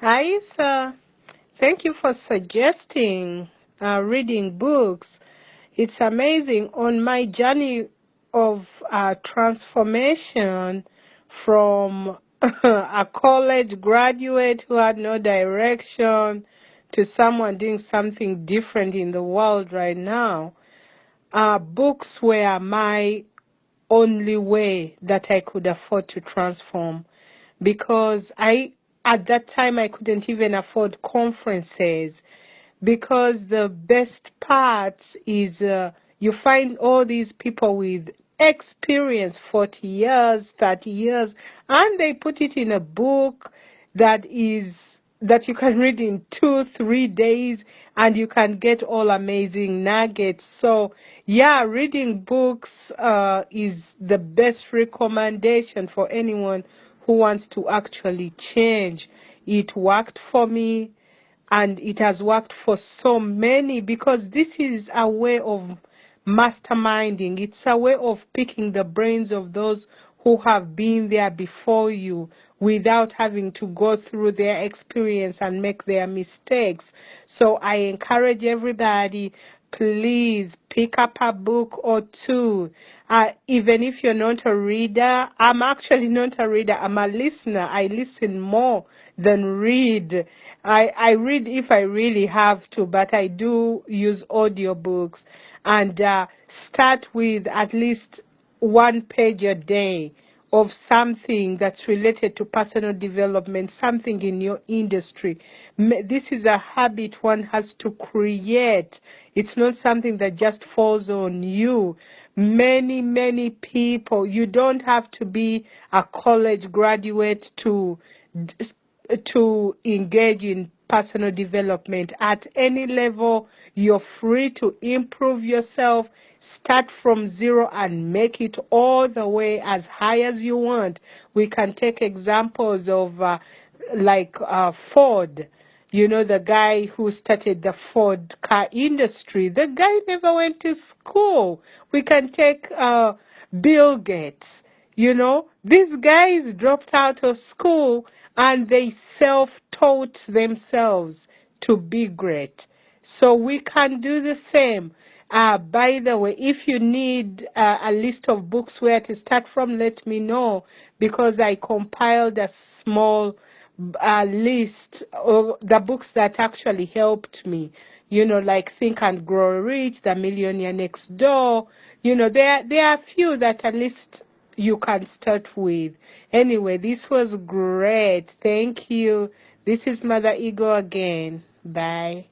Hi, sir. Thank you for suggesting reading books. It's amazing. On my journey of transformation from a college graduate who had no direction to someone doing something different in the world right now, books were my only way that I could afford to transform because at that time I couldn't even afford conferences because the best part is you find all these people with experience 40 years 30 years and they put it in a book that you can read in 2 3 days and you can get all amazing nuggets. So yeah, reading books is the best recommendation for anyone who wants to actually change. It worked for me and it has worked for so many because this is a way of masterminding. It's a way of picking the brains of those who have been there before you without having to go through their experience and make their mistakes. So I encourage everybody, please pick up a book or two. Even if you're not a reader, I'm actually not a reader, I'm a listener. I listen more than read. I read if I really have to, but I do use audiobooks and start with at least 1 page a day of something that's related to personal development, something in your industry. This is a habit one has to create. It's not something that just falls on you. Many people, you don't have to be a college graduate to engage in personal development. At any level, you're free to improve yourself, start from zero and make it all the way as high as you want. We can take examples of Ford. You know, the guy who started the Ford car industry. The guy never went to school. We can take Bill Gates. You know, these guys dropped out of school and they self-taught themselves to be great. So we can do the same. By the way, if you need a list of books where to start from, let me know because I compiled a small list of the books that actually helped me. You know, like Think and Grow Rich, The Millionaire Next Door. You know, there are a few that at least you can start with. Anyway, this was great. Thank you. This is Mother Ego again. Bye.